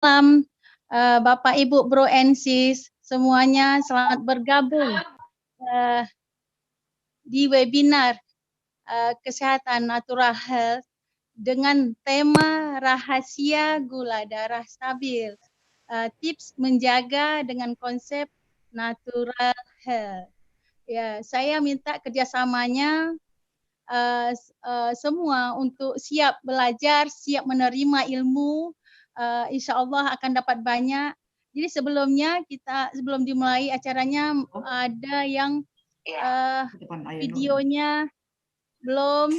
malam, Bapak, Ibu, Bro and Sis, semuanya selamat bergabung di webinar Kesehatan Natural Health dengan tema rahasia gula darah stabil, tips menjaga dengan konsep natural health. Ya, saya minta kerjasamanya semua untuk siap belajar, siap menerima ilmu, insyaAllah akan dapat banyak. Jadi sebelum dimulai acaranya ada yang videonya belum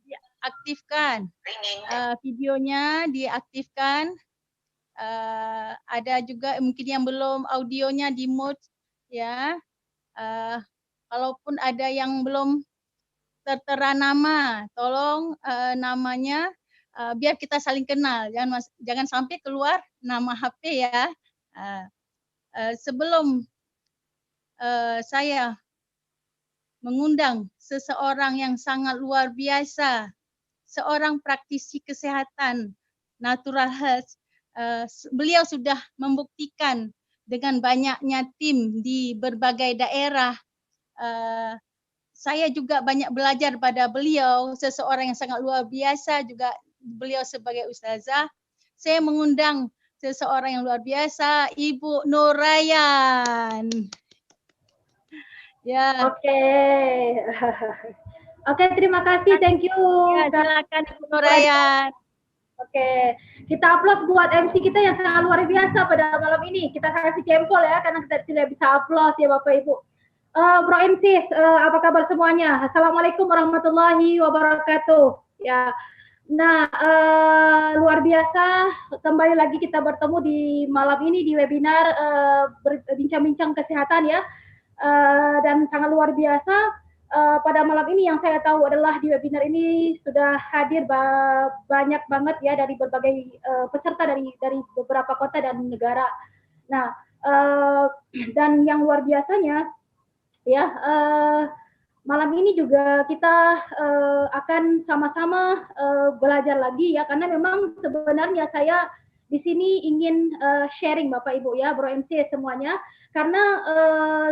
diaktifkan. Videonya diaktifkan. Ada juga mungkin yang belum audionya di mute ya. Kalaupun ada yang belum tertera nama, tolong namanya biar kita saling kenal. Jangan sampai keluar nama HP ya. Sebelum saya mengundang seseorang yang sangat luar biasa, seorang praktisi kesehatan natural health, beliau sudah membuktikan dengan banyaknya tim di berbagai daerah. Saya juga banyak belajar pada beliau, seseorang yang sangat luar biasa, juga beliau sebagai ustazah. Saya mengundang seseorang yang luar biasa, Ibu Nurayan. Ya. Oke, terima kasih, thank you. Ya, silakan Ibu Nurayan. Oke, kita upload buat MC kita yang sangat luar biasa pada malam ini. Kita kasih jempol ya, karena kita tidak bisa upload ya Bapak Ibu. Bro MC, apa kabar semuanya? Assalamualaikum warahmatullahi wabarakatuh. Ya, nah luar biasa. Kembali lagi kita bertemu di malam ini di webinar berbincang-bincang kesehatan ya, dan sangat luar biasa. Pada malam ini yang saya tahu adalah di webinar ini sudah hadir banyak banget ya dari berbagai peserta dari beberapa kota dan negara. Nah, dan yang luar biasanya ya, malam ini juga kita akan sama-sama belajar lagi ya, karena memang sebenarnya saya di sini ingin sharing Bapak Ibu ya, Bro MC semuanya, karena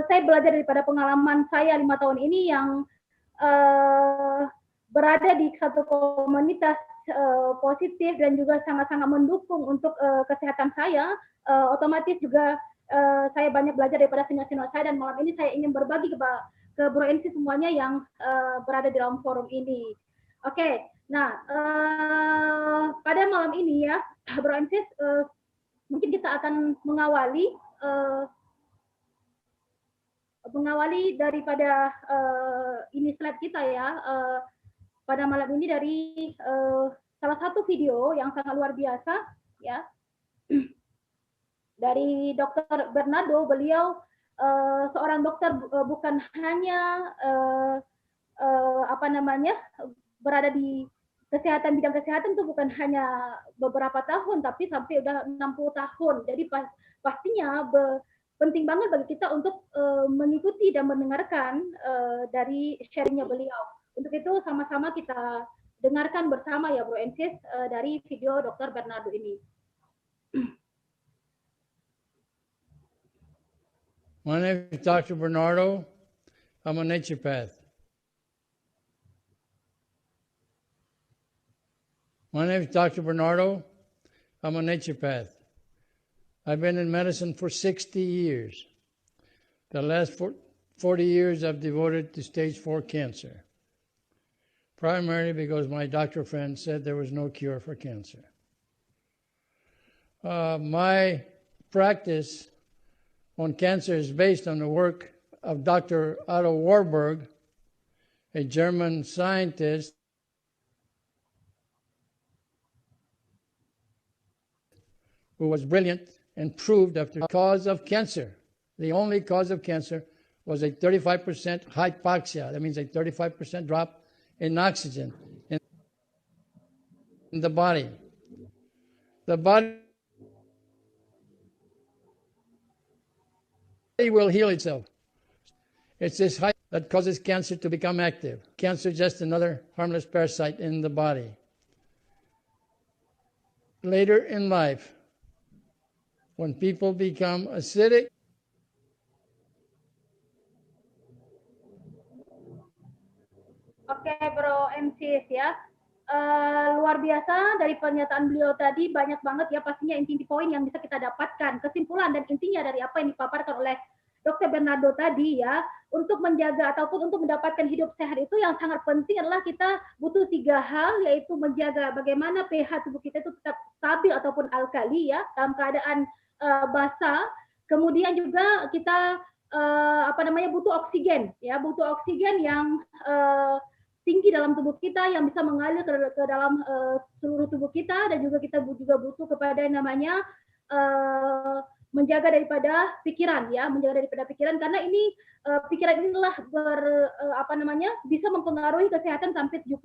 saya belajar daripada pengalaman saya 5 tahun ini yang berada di satu komunitas positif dan juga sangat-sangat mendukung untuk kesehatan saya. Otomatis juga saya banyak belajar daripada senior-senior saya, dan malam ini saya ingin berbagi ke Bro MC semuanya yang berada di dalam forum ini. Oke, nah pada malam ini ya, Bro MC, mungkin kita akan mengawali daripada ini slide kita ya, pada malam ini dari salah satu video yang sangat luar biasa ya, dari Dr. Bernardo. Beliau seorang dokter, bukan hanya berada di bidang kesehatan itu bukan hanya beberapa tahun, tapi sampai udah 60 tahun. Jadi pastinya penting banget bagi kita untuk mengikuti dan mendengarkan dari sharingnya beliau. Untuk itu sama-sama kita dengarkan bersama ya Bro Ensis dari video Dr. Bernardo ini. My name is Dr. Bernardo. I'm a naturopath. My name is Dr. Bernardo. I'm a naturopath. I've been in medicine for 60 years. The last 40 years I've devoted to stage 4 cancer, primarily because my doctor friend said there was no cure for cancer. My practice on cancer is based on the work of Dr. Otto Warburg, a German scientist who was brilliant and proved after the cause of cancer, the only cause of cancer, was a 35% hypoxia. That means a 35% drop in oxygen in the body. The body will heal itself. It's this height that causes cancer to become active. Cancer is just another harmless parasite in the body. later in life, when people become acidic. Oke, Bro MCs ya. Luar biasa dari pernyataan beliau tadi, banyak banget ya pastinya inti poin yang bisa kita dapatkan, kesimpulan dan intinya dari apa yang dipaparkan oleh Dr. Bernardo tadi ya. Untuk menjaga ataupun untuk mendapatkan hidup sehat itu yang sangat penting adalah kita butuh 3 hal, yaitu menjaga bagaimana pH tubuh kita itu tetap stabil ataupun alkali ya dalam keadaan basah. Kemudian juga kita butuh oksigen ya, butuh oksigen yang tinggi dalam tubuh kita yang bisa mengalir ke dalam seluruh tubuh kita, dan juga kita juga butuh kepada yang namanya menjaga daripada pikiran ya, menjaga daripada pikiran, karena ini pikiran inilah bisa mempengaruhi kesehatan sampai 70%.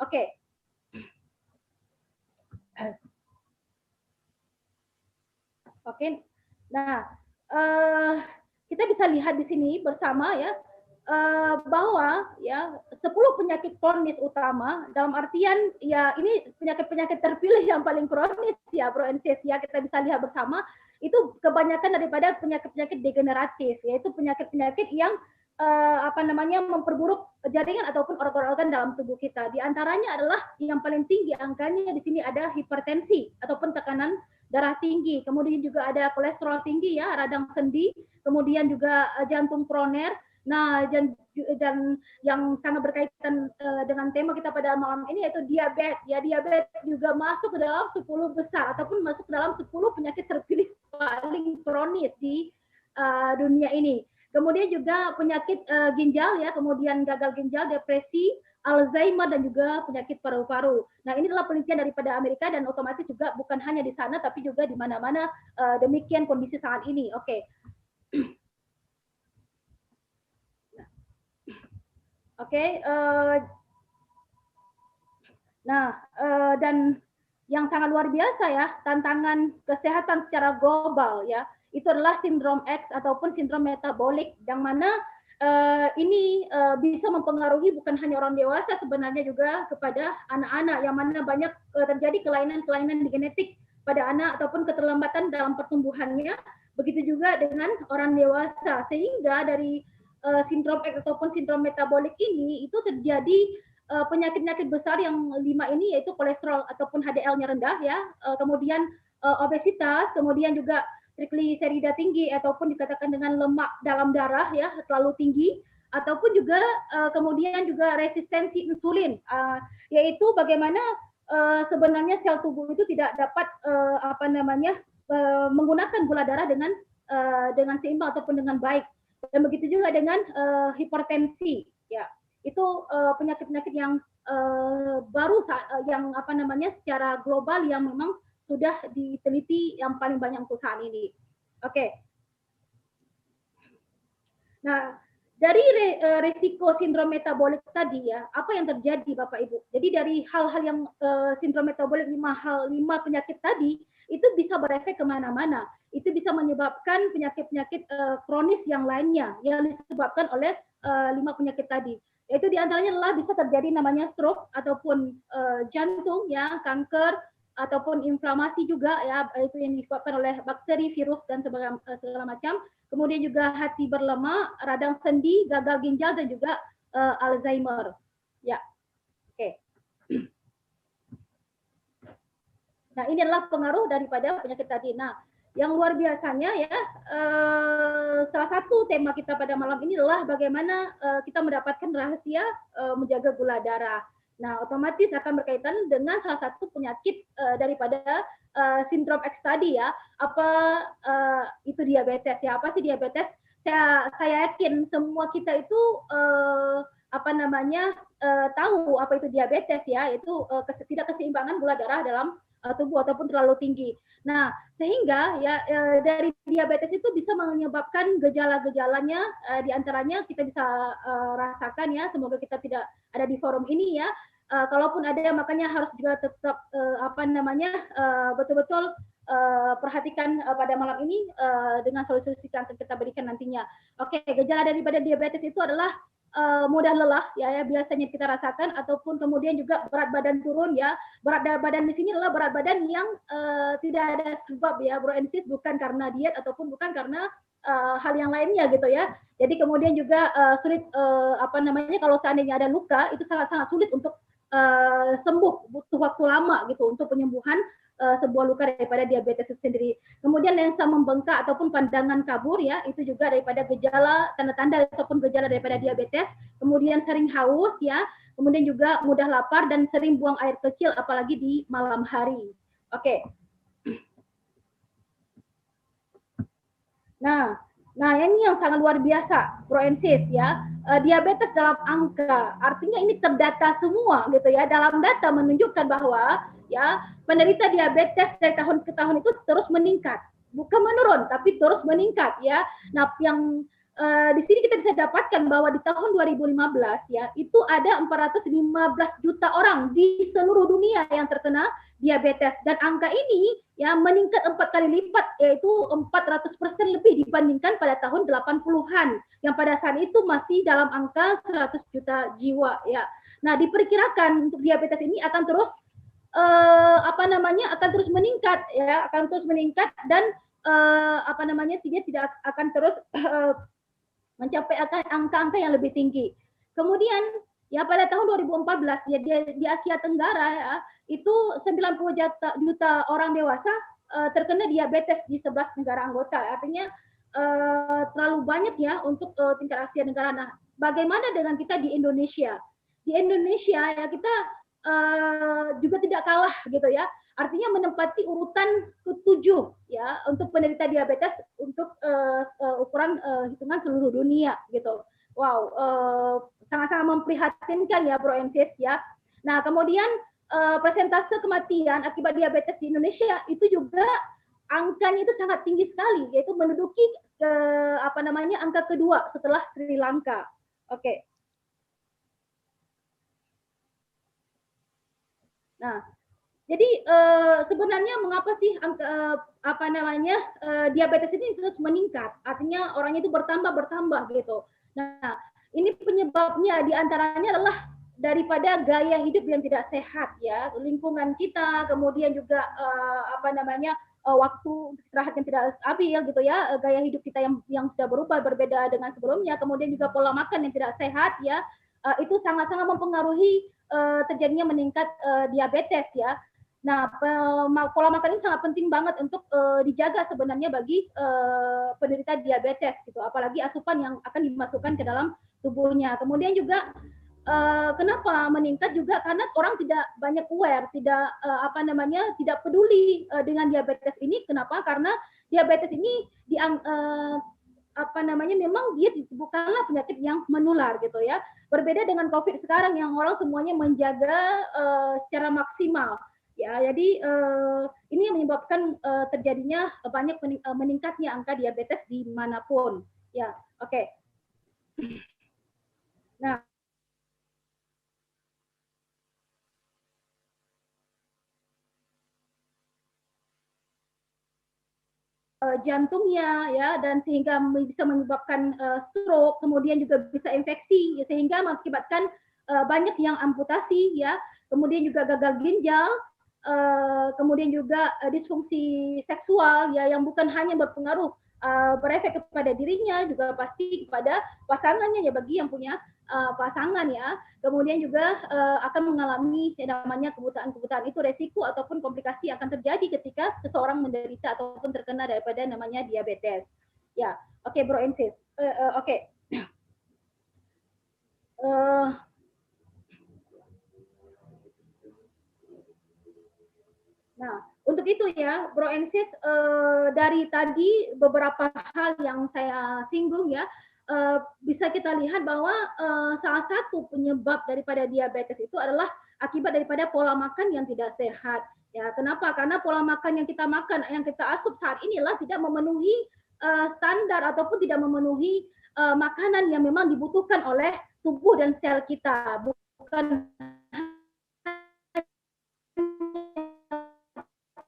Oke. Oke. Nah, kita bisa lihat di sini bersama ya, bahwa ya 10 penyakit kronis utama, dalam artian ya ini penyakit-penyakit terpilih yang paling kronis ya Bro NCS ya, kita bisa lihat bersama itu kebanyakan daripada penyakit-penyakit degeneratif, yaitu penyakit-penyakit yang memperburuk jaringan ataupun organ-organ dalam tubuh kita. Di antaranya adalah yang paling tinggi angkanya di sini ada hipertensi ataupun tekanan darah tinggi, kemudian juga ada kolesterol tinggi ya, radang sendi, kemudian juga jantung koroner. Nah, dan yang sangat berkaitan dengan tema kita pada malam ini yaitu diabetes. Ya, diabetes juga masuk ke dalam 10 besar ataupun masuk ke dalam 10 penyakit terpilih paling kronis di dunia ini. Kemudian juga penyakit ginjal ya, kemudian gagal ginjal, depresi, Alzheimer, dan juga penyakit paru-paru. Nah, ini adalah penelitian daripada Amerika dan otomatis juga bukan hanya di sana tapi juga di mana-mana demikian kondisi saat ini. Oke. Oke, dan yang sangat luar biasa ya, tantangan kesehatan secara global ya, itu adalah sindrom X ataupun sindrom metabolik, yang mana ini bisa mempengaruhi bukan hanya orang dewasa, sebenarnya juga kepada anak-anak, yang mana banyak terjadi kelainan-kelainan di genetik pada anak ataupun keterlambatan dalam pertumbuhannya, begitu juga dengan orang dewasa, sehingga dari sindrom X ataupun sindrom metabolik ini itu terjadi penyakit-penyakit besar yang 5 ini, yaitu kolesterol ataupun HDL-nya rendah ya, kemudian obesitas, kemudian juga trigliserida tinggi ataupun dikatakan dengan lemak dalam darah ya terlalu tinggi, ataupun juga kemudian juga resistensi insulin, yaitu bagaimana sebenarnya sel tubuh itu tidak dapat menggunakan gula darah dengan seimbang ataupun dengan baik. Dan begitu juga dengan hipertensi ya, itu penyakit-penyakit yang baru yang secara global yang memang sudah diteliti yang paling banyak untuk saat ini. Oke. Nah, dari risiko sindrom metabolik tadi ya, apa yang terjadi Bapak Ibu? Jadi dari hal-hal yang sindrom metabolik 5 penyakit tadi itu bisa berefek kemana-mana. Itu bisa menyebabkan penyakit-penyakit kronis yang lainnya yang disebabkan oleh 5 penyakit tadi. Yaitu diantaranya adalah bisa terjadi namanya stroke ataupun jantung ya, kanker ataupun inflamasi juga ya, itu yang disebabkan oleh bakteri, virus dan segala macam. Kemudian juga hati berlemak, radang sendi, gagal ginjal, dan juga Alzheimer. Ya, oke. Nah, ini adalah pengaruh daripada penyakit tadi. Nah, yang luar biasanya ya, salah satu tema kita pada malam ini adalah bagaimana kita mendapatkan rahasia menjaga gula darah. Nah, otomatis akan berkaitan dengan salah satu penyakit daripada sindrom X tadi ya. Apa itu diabetes ya? Apa sih diabetes? Saya yakin semua kita itu tahu apa itu diabetes ya, yaitu tidak keseimbangan gula darah dalam tubuh ataupun terlalu tinggi. Nah, sehingga ya dari diabetes itu bisa menyebabkan gejala-gejalanya, diantaranya kita bisa rasakan ya, semoga kita tidak ada di forum ini ya. Kalaupun ada, makanya harus juga tetap betul-betul perhatikan pada malam ini dengan solusi yang akan kita berikan nantinya. Oke, gejala daripada diabetes itu adalah mudah lelah ya biasanya kita rasakan, ataupun kemudian juga berat badan turun ya. Berat badan di sini adalah berat badan yang tidak ada sebab ya Bro and Sis, bukan karena diet ataupun bukan karena hal yang lainnya gitu ya. Jadi kemudian juga sulit kalau seandainya ada luka itu sangat-sangat sulit untuk sembuh, butuh waktu lama gitu untuk penyembuhan sebuah luka daripada diabetes itu sendiri. Kemudian lensa membengkak ataupun pandangan kabur ya, itu juga daripada gejala, tanda-tanda ataupun gejala daripada diabetes. Kemudian sering haus ya, kemudian juga mudah lapar dan sering buang air kecil apalagi di malam hari. Oke. Nah ini yang sangat luar biasa, Bro and Sis ya. Diabetes dalam angka, artinya ini terdata semua gitu ya. Dalam data menunjukkan bahwa ya penderita diabetes dari tahun ke tahun itu terus meningkat, bukan menurun tapi terus meningkat ya. Nah yang di sini kita bisa dapatkan bahwa di tahun 2015 ya itu ada 415 juta orang di seluruh dunia yang terkena diabetes, dan angka ini ya meningkat 4 kali lipat, yaitu 400% lebih dibandingkan pada tahun 80-an yang pada saat itu masih dalam angka 100 juta jiwa ya. Nah diperkirakan untuk diabetes ini akan terus akan terus meningkat ya, akan terus meningkat, dan dia tidak akan terus mencapai angka-angka yang lebih tinggi. Kemudian ya pada tahun 2014 ya di Asia Tenggara ya itu 90 juta orang dewasa terkena diabetes di 11 negara anggota. Artinya terlalu banyak ya untuk tingkat Asia Tenggara. Nah, bagaimana dengan kita di Indonesia? Di Indonesia ya kita juga tidak kalah gitu ya. Artinya menempati urutan ke-7 ya untuk penderita diabetes untuk ukuran hitungan seluruh dunia gitu. Wow, sangat-sangat memprihatinkan ya Bro and Sis ya. Nah, kemudian persentase kematian akibat diabetes di Indonesia itu juga angkanya itu sangat tinggi sekali, yaitu menduduki angka kedua setelah Sri Lanka. Oke. Nah, jadi sebenarnya mengapa sih diabetes ini terus meningkat? Artinya orangnya itu bertambah gitu. Nah, ini penyebabnya diantaranya adalah daripada gaya hidup yang tidak sehat ya, lingkungan kita, kemudian juga waktu istirahat yang tidak stabil gitu ya, gaya hidup kita yang sudah berubah berbeda dengan sebelumnya, kemudian juga pola makan yang tidak sehat ya, itu sangat-sangat mempengaruhi terjadinya meningkat diabetes ya. Nah, pola makan ini sangat penting banget untuk dijaga sebenarnya bagi penderita diabetes gitu, apalagi asupan yang akan dimasukkan ke dalam tubuhnya. Kemudian juga kenapa meningkat juga karena orang tidak banyak aware, tidak tidak peduli dengan diabetes ini. Kenapa? Karena diabetes ini memang dia bukanlah penyakit yang menular gitu ya. Berbeda dengan COVID sekarang yang orang semuanya menjaga secara maksimal. Ya, jadi ini yang menyebabkan terjadinya banyak meningkatnya angka diabetes dimanapun. Ya, oke. Nah, jantungnya ya, dan sehingga bisa menyebabkan stroke, kemudian juga bisa infeksi ya, sehingga mengakibatkan banyak yang amputasi ya, kemudian juga gagal ginjal, kemudian juga disfungsi seksual ya, yang bukan hanya berpengaruh berefek kepada dirinya, juga pasti kepada pasangannya ya, bagi yang punya pasangan ya. Kemudian juga akan mengalami yang namanya kebutaan. Itu resiko ataupun komplikasi akan terjadi ketika seseorang menderita ataupun terkena daripada namanya diabetes. Ya, oke Bro and Sis. Oke. Nah, untuk itu ya, Bro and Sis, dari tadi beberapa hal yang saya singgung ya, bisa kita lihat bahwa salah satu penyebab daripada diabetes itu adalah akibat daripada pola makan yang tidak sehat. Ya, kenapa? Karena pola makan yang kita makan, yang kita asup saat inilah tidak memenuhi standar ataupun tidak memenuhi makanan yang memang dibutuhkan oleh tubuh dan sel kita. Bukan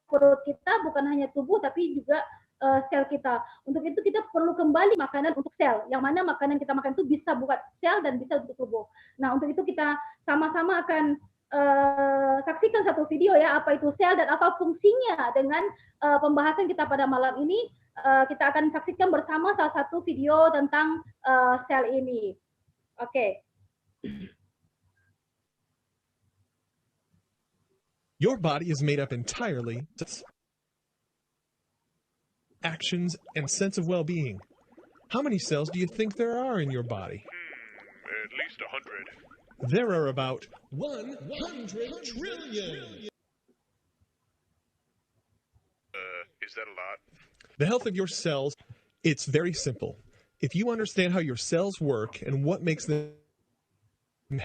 perut kita, bukan hanya tubuh, tapi juga sel kita. Untuk itu kita perlu kembali makanan untuk sel, yang mana makanan kita makan itu bisa buat sel dan bisa untuk tubuh. Nah, untuk itu kita sama-sama akan saksikan satu video ya, apa itu sel dan apa fungsinya dengan pembahasan kita pada malam ini. Kita akan saksikan bersama salah satu video tentang sel ini. Oke. Your body is made up entirely of actions and sense of well-being. How many cells do you think there are in your body? At least 100. There are about 100 trillion. Is that a lot? The health of your cells, it's very simple. If you understand how your cells work and what makes them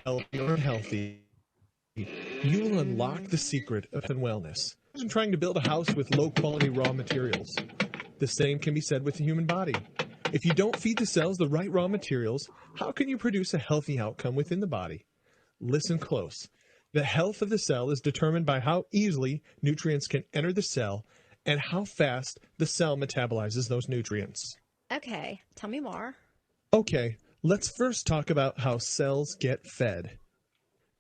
healthy or unhealthy, you will unlock the secret of wellness. Imagine trying to build a house with low-quality raw materials. The same can be said with the human body. If you don't feed the cells the right raw materials, how can you produce a healthy outcome within the body? Listen close. The health of the cell is determined by how easily nutrients can enter the cell and how fast the cell metabolizes those nutrients. Okay, tell me more. Okay, let's first talk about how cells get fed.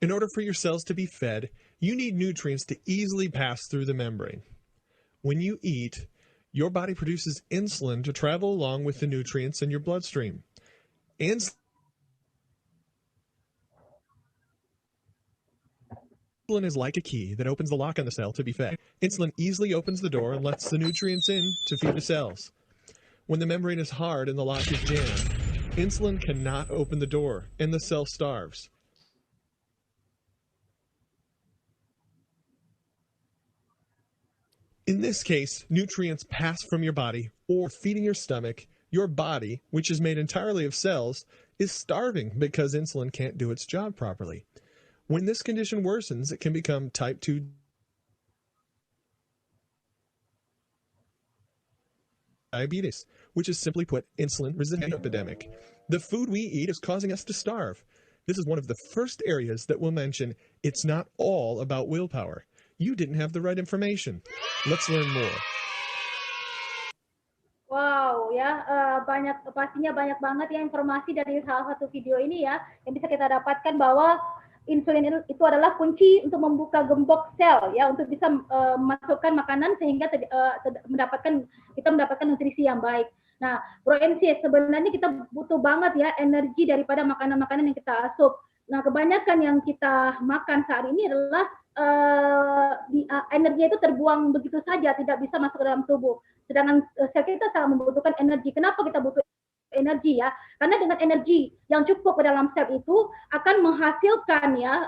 In order for your cells to be fed, you need nutrients to easily pass through the membrane. When you eat, your body produces insulin to travel along with the nutrients in your bloodstream. Insulin is like a key that opens the lock on the cell to be fed. Insulin easily opens the door and lets the nutrients in to feed the cells. When the membrane is hard and the lock is jammed, insulin cannot open the door and the cell starves. In this case, nutrients pass from your body or feeding your stomach. Your body, which is made entirely of cells, is starving because insulin can't do its job properly. When this condition worsens, it can become type 2 diabetes, which is simply put, insulin resistance epidemic. The food we eat is causing us to starve. This is one of the first areas that we'll mention it's not all about willpower. You didn't have the right information. Let's learn more. Wow ya, pastinya banyak banget ya informasi dari salah satu video ini ya, yang bisa kita dapatkan bahwa insulin itu adalah kunci untuk membuka gembok sel ya, untuk bisa memasukkan makanan sehingga kita mendapatkan nutrisi yang baik. Nah, Bro MC, sebenarnya kita butuh banget ya energi daripada makanan-makanan yang kita asup. Nah, kebanyakan yang kita makan saat ini adalah energi itu terbuang begitu saja, tidak bisa masuk ke dalam tubuh. Sedangkan sel kita sangat membutuhkan energi. Kenapa kita butuh energi ya? Karena dengan energi yang cukup ke dalam sel itu akan menghasilkan ya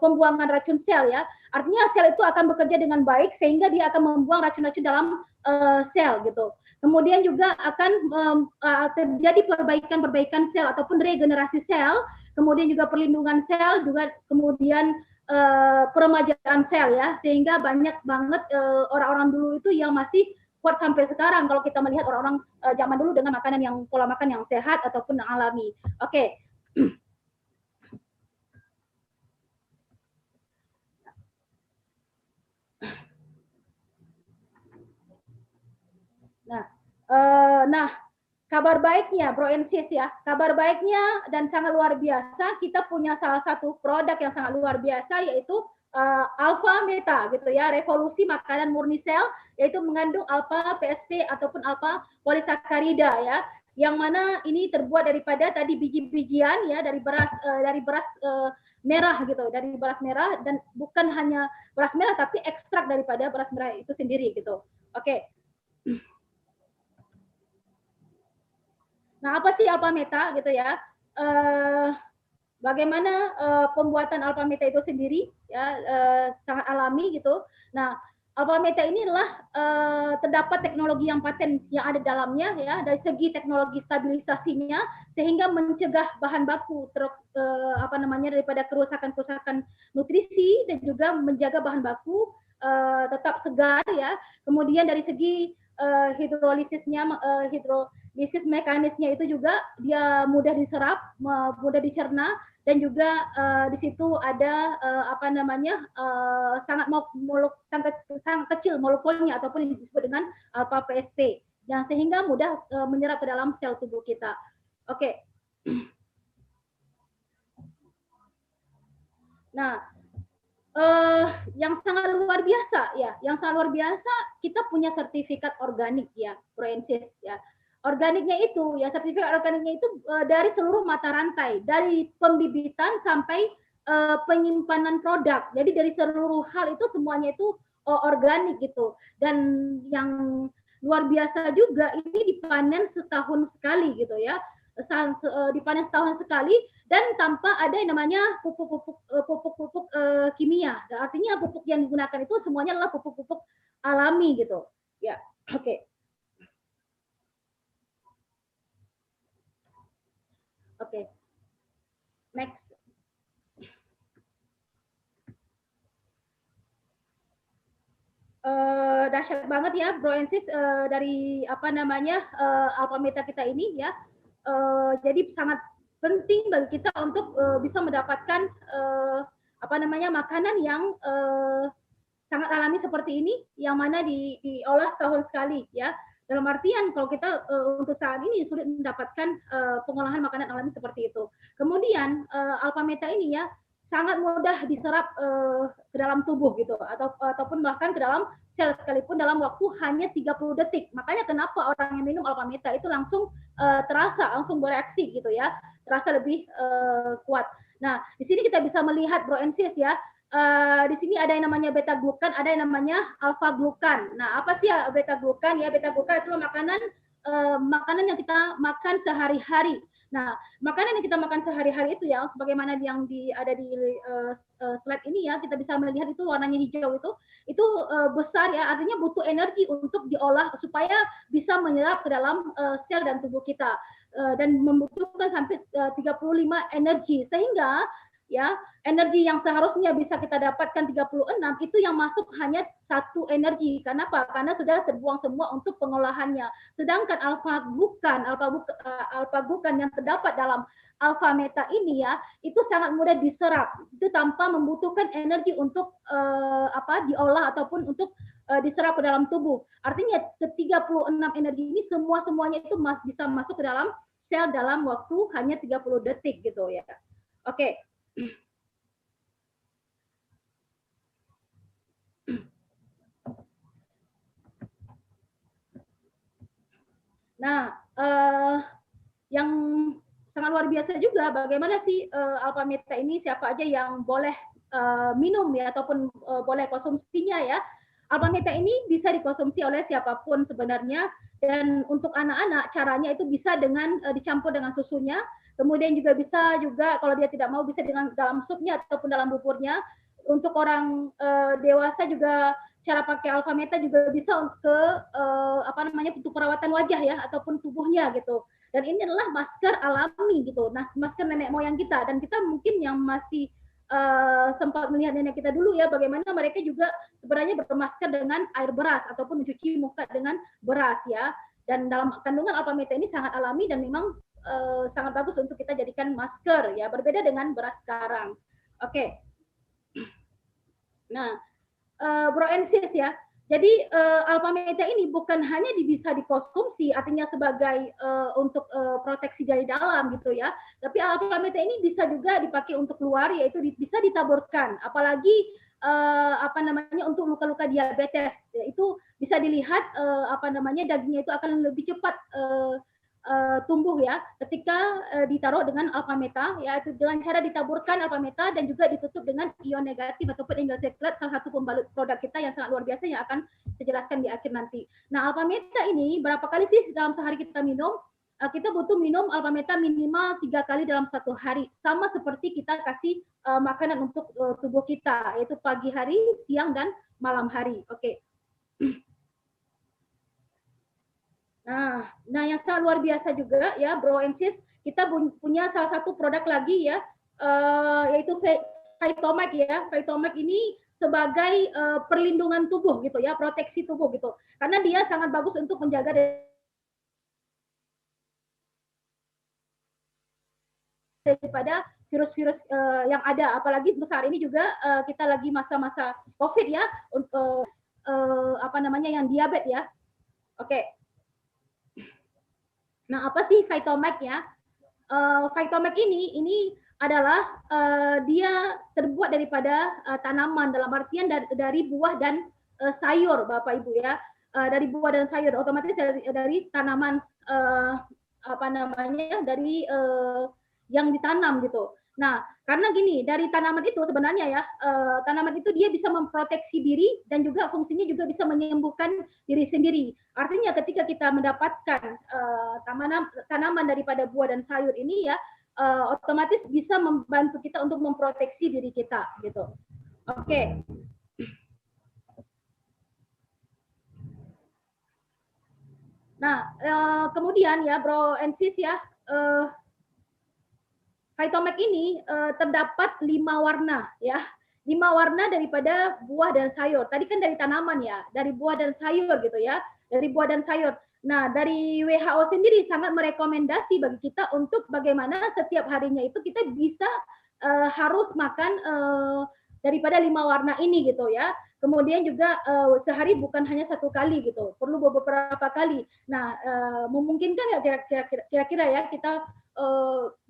pembuangan racun sel ya. Artinya sel itu akan bekerja dengan baik sehingga dia akan membuang racun-racun dalam sel gitu. Kemudian juga akan terjadi perbaikan sel ataupun regenerasi sel, kemudian juga perlindungan sel, juga kemudian peremajaan sel ya, sehingga banyak banget orang-orang dulu itu yang masih kuat sampai sekarang kalau kita melihat orang-orang zaman dulu dengan makanan yang pola makan yang sehat ataupun yang alami. Oke. Nah, kabar baiknya, Bro and Sis ya, kabar baiknya dan sangat luar biasa, kita punya salah satu produk yang sangat luar biasa yaitu Alpha Meta gitu ya, revolusi makanan murni sel, yaitu mengandung alpha PSP ataupun alpha polisakarida ya, yang mana ini terbuat daripada tadi biji-bijian ya, dari beras merah gitu, dari beras merah, dan bukan hanya beras merah tapi ekstrak daripada beras merah itu sendiri gitu. Oke. Nah, apa sih Alpha Meta gitu ya? Bagaimana pembuatan Alpha Meta itu sendiri ya, sangat alami gitu. Nah, Alpha Meta ini adalah terdapat teknologi yang paten yang ada dalamnya ya, dari segi teknologi stabilisasinya sehingga mencegah bahan baku daripada kerusakan-kerusakan nutrisi, dan juga menjaga bahan baku tetap segar ya. Kemudian dari segi hidrolisis mekanisnya itu juga dia mudah diserap, mudah dicerna, dan juga di situ ada sangat kecil molekulnya ataupun yang disebut dengan alpha PSP yang sehingga mudah menyerap ke dalam sel tubuh kita. Oke. Nah, yang sangat luar biasa ya, yang sangat luar biasa kita punya sertifikat organik ya, Proensis ya. Organiknya itu ya, sertifikat organiknya itu dari seluruh mata rantai, dari pembibitan sampai penyimpanan produk. Jadi dari seluruh hal itu semuanya itu organik gitu. Dan yang luar biasa juga ini dipanen setahun sekali gitu ya. Dipanen setahun sekali dan tanpa ada yang namanya pupuk kimia. Dan artinya pupuk yang digunakan itu semuanya adalah pupuk-pupuk alami gitu. Ya, oke. Oke. Next. Dahsyat banget ya, Proensis, dari apa namanya Alpha Meta kita ini ya. Jadi sangat penting bagi kita untuk bisa mendapatkan apa namanya makanan yang sangat alami seperti ini, yang mana diolah setahun sekali ya. Dalam artian kalau kita untuk saat ini sulit mendapatkan pengolahan makanan alami seperti itu. Kemudian Alpha Meta ini ya sangat mudah diserap ke dalam tubuh gitu, ataupun bahkan ke dalam sel sekalipun dalam waktu hanya 30 detik. Makanya kenapa orang yang minum Alpha Meta itu langsung terasa, langsung bereaksi gitu ya, terasa lebih kuat. Nah, di sini kita bisa melihat Proensis ya, di sini ada yang namanya beta glukan, ada yang namanya alfa glukan. Nah, apa sih beta glukan? Ya, beta glukan itu makanan yang kita makan sehari-hari. Nah, makanan yang kita makan sehari-hari itu ya, sebagaimana yang ada di slide ini ya, kita bisa melihat itu warnanya hijau itu besar ya, artinya butuh energi untuk diolah supaya bisa menyerap ke dalam sel dan tubuh kita dan membutuhkan sampai 35 energi, sehingga ya energi yang seharusnya bisa kita dapatkan 36 itu yang masuk hanya 1 energi. Kenapa? Karena sudah terbuang semua untuk pengolahannya. Sedangkan alfa glukan yang terdapat dalam alfa meta ini ya, itu sangat mudah diserap. Itu tanpa membutuhkan energi untuk diolah ataupun untuk diserap ke dalam tubuh. Artinya ke-36 energi ini semuanya itu bisa masuk ke dalam sel dalam waktu hanya 30 detik gitu ya. Oke. Nah, yang sangat luar biasa juga bagaimana sih Alpha Meta ini, siapa aja yang boleh minum ya ataupun boleh konsumsinya ya. Alpha Meta ini bisa dikonsumsi oleh siapapun sebenarnya, dan untuk anak-anak caranya itu bisa dengan dicampur dengan susunya, kemudian bisa kalau dia tidak mau bisa dengan dalam supnya ataupun dalam buburnya. Untuk orang dewasa juga cara pakai Alpha Meta juga bisa untuk perawatan wajah ya ataupun tubuhnya gitu. Dan ini adalah masker alami gitu. Nah, masker nenek moyang kita, dan kita mungkin yang masih sempat melihat nenek kita dulu ya, bagaimana mereka juga sebenarnya bermasker dengan air beras ataupun mencuci muka dengan beras ya. Dan dalam kandungan Alpha Meta ini sangat alami dan memang sangat bagus untuk kita jadikan masker ya, berbeda dengan beras sekarang. Oke. Nah, Proensis ya. Jadi Alpha Meta ini bukan hanya bisa dikonsumsi, artinya sebagai untuk proteksi dari dalam gitu ya. Tapi Alpha Meta ini bisa juga dipakai untuk luar, yaitu bisa ditaburkan. Apalagi untuk luka-luka diabetes, itu bisa dilihat dagingnya itu akan lebih cepat tumbuh ya ketika ditaruh dengan Alpha Meta, yaitu dengan cara ditaburkan Alpha Meta dan juga ditutup dengan ion negatif ataupun endocyclate, salah satu pembalut produk kita yang sangat luar biasa yang akan saya jelaskan di akhir nanti. Nah, Alpha Meta ini berapa kali sih dalam sehari kita minum? Kita butuh minum Alpha Meta minimal 3 kali dalam 1 hari, sama seperti kita kasih makanan untuk tubuh kita, yaitu pagi hari, siang, dan malam hari. Oke. Nah, yang sangat luar biasa juga ya, Proensis, kita punya salah satu produk lagi ya, yaitu Phytomax ya. Phytomax ini sebagai perlindungan tubuh gitu ya, proteksi tubuh gitu. Karena dia sangat bagus untuk menjaga daripada virus-virus yang ada, apalagi saat ini juga kita lagi masa-masa COVID ya, yang diabetes ya. Oke. Nah, apa sih Phytomax ya? Phytomax ini adalah dia terbuat daripada tanaman, dalam artian dari buah dan sayur, Bapak Ibu ya. Dari buah dan sayur, otomatis dari tanaman apa namanya, dari yang ditanam gitu. Nah, karena gini, dari tanaman itu sebenarnya ya, tanaman itu dia bisa memproteksi diri dan juga fungsinya juga bisa menyembuhkan diri sendiri. Artinya ketika kita mendapatkan tanaman daripada buah dan sayur ini ya, otomatis bisa membantu kita untuk memproteksi diri kita gitu. Oke. Nah, kemudian ya Bro and Sis ya, Phytomax ini terdapat 5 warna ya. 5 warna daripada buah dan sayur. Tadi kan dari tanaman ya, dari buah dan sayur gitu ya. Dari buah dan sayur. Nah, dari WHO sendiri sangat merekomendasi bagi kita untuk bagaimana setiap harinya itu kita bisa harus makan daripada 5 warna ini gitu ya. Kemudian juga sehari bukan hanya 1 kali gitu, perlu beberapa kali. Nah, memungkinkan nggak kira-kira ya kita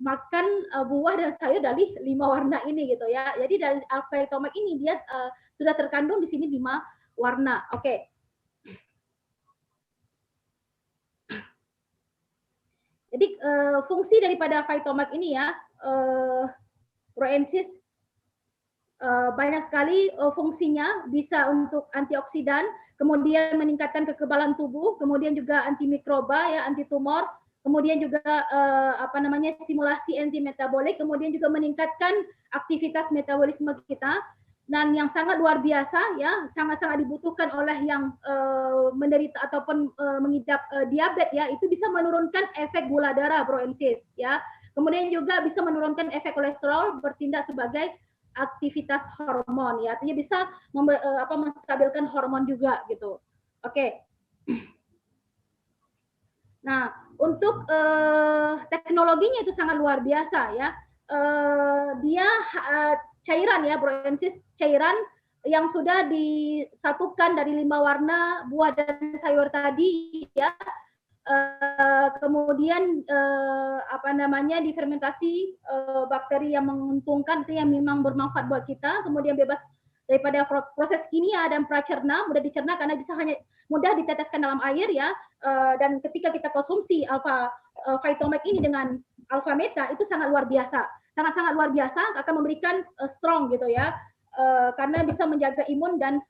makan buah dan sayur dari 5 warna ini gitu ya. Jadi dari Phytomax ini dia sudah terkandung di sini 5 warna. Oke. Jadi fungsi daripada Phytomax ini ya, Bro and Sis, banyak sekali fungsinya, bisa untuk antioksidan, kemudian meningkatkan kekebalan tubuh, kemudian juga antimikroba ya, anti tumor, kemudian juga apa namanya, stimulasi enzim metabolik, kemudian juga meningkatkan aktivitas metabolisme kita. Dan yang sangat luar biasa ya, sangat-sangat dibutuhkan oleh yang menderita ataupun mengidap diabetes ya, itu bisa menurunkan efek gula darah, Bro and Sis ya. Kemudian juga bisa menurunkan efek kolesterol, bertindak sebagai aktivitas hormon ya, artinya bisa menstabilkan hormon juga gitu. Oke. Nah, untuk teknologinya itu sangat luar biasa ya. Dia cairan ya, Bro and Sis, cairan yang sudah disatukan dari 5 warna buah dan sayur tadi ya. Kemudian apa namanya, difermentasi bakteri yang menguntungkan, itu yang memang bermanfaat buat kita, kemudian bebas daripada proses kimia dan pracerna, mudah dicerna karena bisa hanya mudah diteteskan dalam air ya. Dan ketika kita konsumsi Phytomax ini dengan alpha meta itu sangat luar biasa, sangat-sangat luar biasa, akan memberikan strong gitu ya, karena bisa menjaga imun dan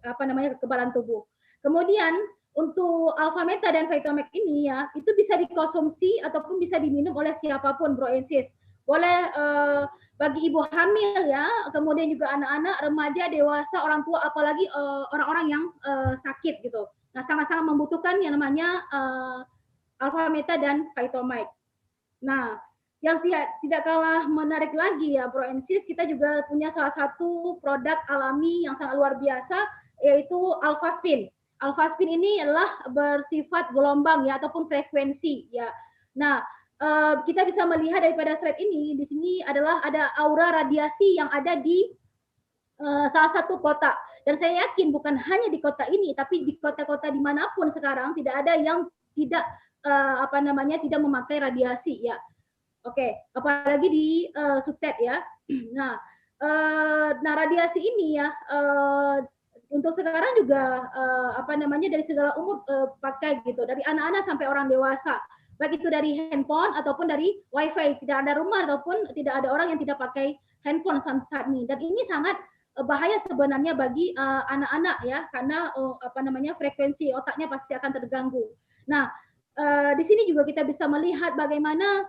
apa namanya, kekebalan tubuh. Kemudian untuk alpha meta dan Phytomax ini ya, itu bisa dikonsumsi ataupun bisa diminum oleh siapapun, Bro and Sis. Boleh bagi ibu hamil ya, kemudian juga anak-anak, remaja, dewasa, orang tua, apalagi orang-orang yang sakit gitu. Nah, sangat-sangat membutuhkan yang namanya alpha meta dan Phytomax. Nah, yang tidak kalah menarik lagi ya, Bro and Sis, kita juga punya salah satu produk alami yang sangat luar biasa, yaitu Alpha Spin. Alpha Spin ini adalah bersifat gelombang ya, ataupun frekuensi ya. Nah, kita bisa melihat daripada slide ini, di sini adalah ada aura radiasi yang ada di salah satu kota. Dan saya yakin bukan hanya di kota ini, tapi di kota-kota dimanapun sekarang tidak ada yang tidak apa namanya, tidak memakai radiasi ya. Oke, apalagi di Sutet ya. Nah, radiasi ini ya, untuk sekarang juga apa namanya, dari segala umur pakai gitu, dari anak-anak sampai orang dewasa, baik itu dari handphone ataupun dari wifi. Tidak ada rumah ataupun tidak ada orang yang tidak pakai handphone saat ini, dan ini sangat bahaya sebenarnya bagi anak-anak ya, karena apa namanya, frekuensi otaknya pasti akan terganggu. Nah, di sini juga kita bisa melihat bagaimana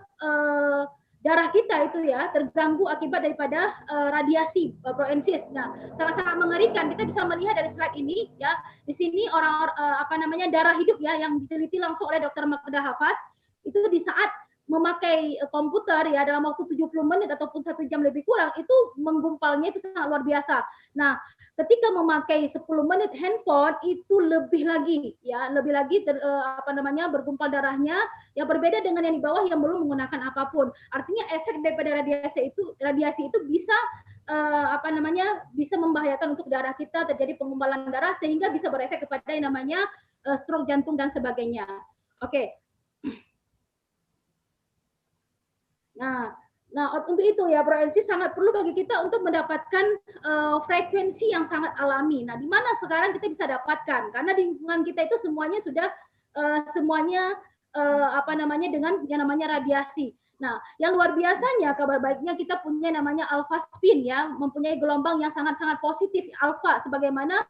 darah kita itu ya terganggu akibat daripada radiasi, Bro and Sis. Nah, sangat-sangat mengerikan. Kita bisa melihat dari slide ini ya. Di sini orang apa namanya, darah hidup ya, yang diteliti langsung oleh Dr. Magda Hafaz, itu di saat memakai komputer ya dalam waktu 70 menit ataupun 1 jam lebih kurang, itu menggumpalnya itu sangat luar biasa. Nah, ketika memakai 10 menit handphone itu lebih lagi ya, lebih lagi apa namanya, bergumpal darahnya ya, berbeda dengan yang di bawah yang belum menggunakan apapun. Artinya efek daripada radiasi itu bisa apa namanya, bisa membahayakan untuk darah kita, terjadi penggumpalan darah sehingga bisa berefek kepada yang namanya stroke jantung dan sebagainya. Oke. Nah, untuk itu ya Bro Elsie sangat perlu bagi kita untuk mendapatkan frekuensi yang sangat alami. Nah, di mana sekarang kita bisa dapatkan? Karena di lingkungan kita itu semuanya sudah dengan yang namanya radiasi. Nah, yang luar biasanya kabar baiknya kita punya namanya alpha spin ya, mempunyai gelombang yang sangat-sangat positif alpha, sebagaimana